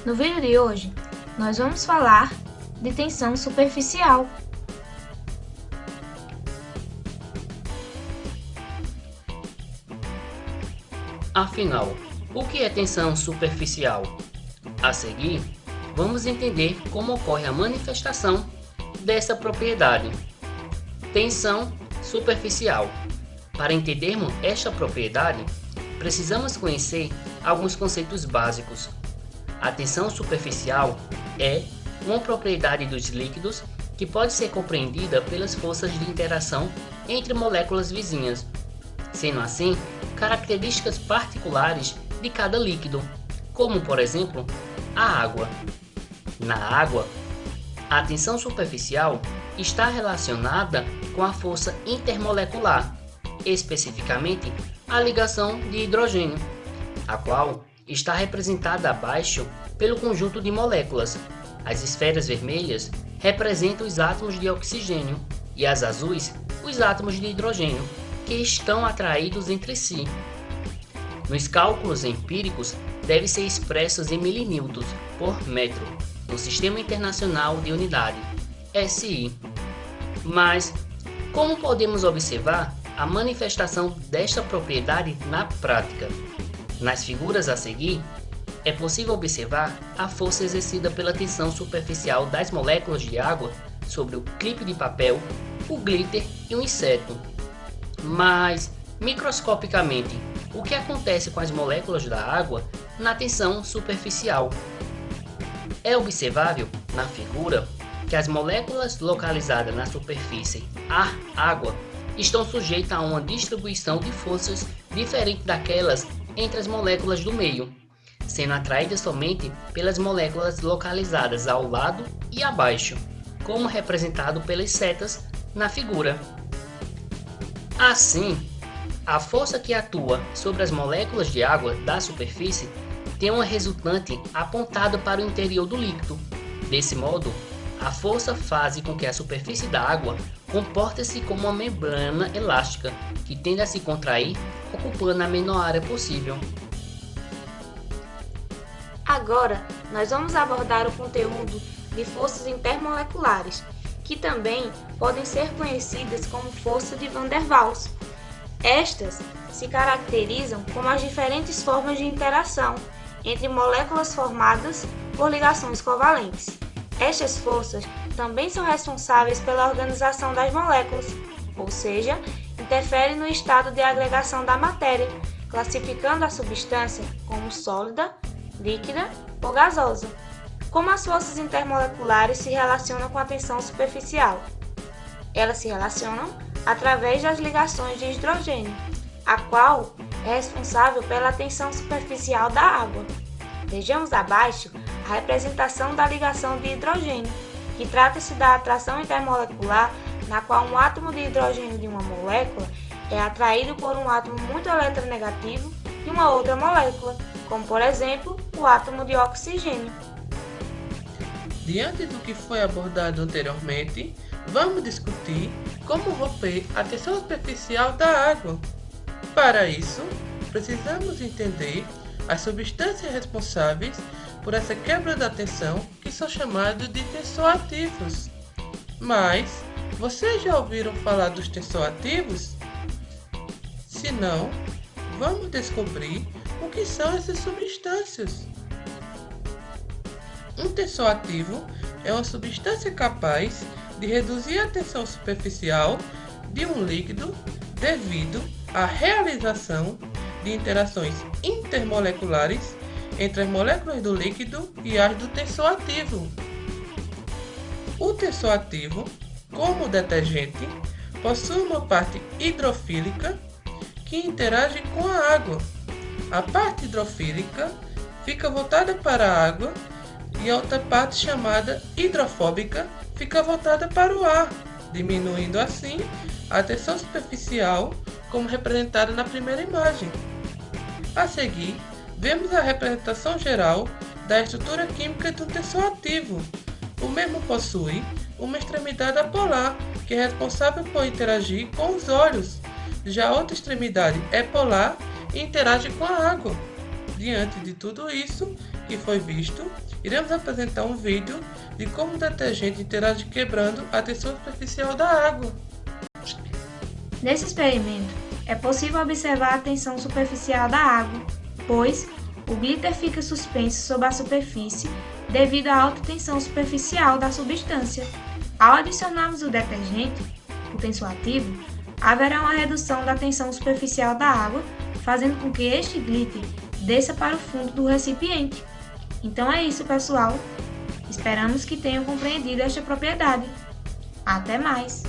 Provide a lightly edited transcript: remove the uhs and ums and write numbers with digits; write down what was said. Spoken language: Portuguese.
No vídeo de hoje, nós vamos falar de tensão superficial. Afinal, o que é tensão superficial? A seguir, vamos entender como ocorre a manifestação dessa propriedade. Tensão superficial. Para entendermos esta propriedade, precisamos conhecer alguns conceitos básicos. A tensão superficial é uma propriedade dos líquidos que pode ser compreendida pelas forças de interação entre moléculas vizinhas, sendo assim características particulares de cada líquido, como por exemplo a água. Na água, a tensão superficial está relacionada com a força intermolecular, especificamente a ligação de hidrogênio, a qual está representada abaixo pelo conjunto de moléculas. As esferas vermelhas representam os átomos de oxigênio e as azuis os átomos de hidrogênio, que estão atraídos entre si. Nos cálculos empíricos, devem ser expressos em milinewtons por metro, no Sistema Internacional de Unidade, SI. Mas, como podemos observar a manifestação desta propriedade na prática? Nas figuras a seguir, é possível observar a força exercida pela tensão superficial das moléculas de água sobre o clipe de papel, o glitter e o inseto. Mas, microscopicamente, o que acontece com as moléculas da água na tensão superficial? É observável, na figura, que as moléculas localizadas na superfície ar-água estão sujeitas a uma distribuição de forças diferente daquelas entre as moléculas do meio, sendo atraídas somente pelas moléculas localizadas ao lado e abaixo, como representado pelas setas na figura. Assim, a força que atua sobre as moléculas de água da superfície tem uma resultante apontada para o interior do líquido. Desse modo, a força faz com que a superfície da água comporte-se como uma membrana elástica que tende a se contrair, ocupando a menor área possível. Agora, nós vamos abordar o conteúdo de forças intermoleculares, que também podem ser conhecidas como força de Van der Waals. Estas se caracterizam como as diferentes formas de interação entre moléculas formadas por ligações covalentes. Estas forças também são responsáveis pela organização das moléculas, ou seja, interferem no estado de agregação da matéria, classificando a substância como sólida, líquida ou gasosa. Como as forças intermoleculares se relacionam com a tensão superficial? Elas se relacionam através das ligações de hidrogênio, a qual é responsável pela tensão superficial da água. Vejamos abaixo a representação da ligação de hidrogênio, que trata-se da atração intermolecular na qual um átomo de hidrogênio de uma molécula é atraído por um átomo muito eletronegativo de uma outra molécula, como por exemplo o átomo de oxigênio. Diante do que foi abordado anteriormente, vamos discutir como romper a tensão superficial da água. Para isso, precisamos entender as substâncias responsáveis por essa quebra da tensão, que são chamados de tensoativos. Mas, vocês já ouviram falar dos tensoativos? Se não, vamos descobrir o que são essas substâncias. Um tensoativo é uma substância capaz de reduzir a tensão superficial de um líquido devido à realização de interações intermoleculares entre as moléculas do líquido e as do tensoativo. O tensoativo, como o detergente, possui uma parte hidrofílica que interage com a água. A parte hidrofílica fica voltada para a água e a outra parte, chamada hidrofóbica, fica voltada para o ar, diminuindo assim a tensão superficial, como representada na primeira imagem. A seguir, vemos a representação geral da estrutura química do tensoativo. O mesmo possui uma extremidade apolar, que é responsável por interagir com os óleos. Já a outra extremidade é polar e interage com a água. Diante de tudo isso que foi visto, iremos apresentar um vídeo de como o detergente interage quebrando a tensão superficial da água. Nesse experimento, é possível observar a tensão superficial da água, pois o glitter fica suspenso sob a superfície devido à alta tensão superficial da substância. Ao adicionarmos o detergente, o tensoativo, haverá uma redução da tensão superficial da água, fazendo com que este glitter desça para o fundo do recipiente. Então é isso, pessoal. Esperamos que tenham compreendido esta propriedade. Até mais!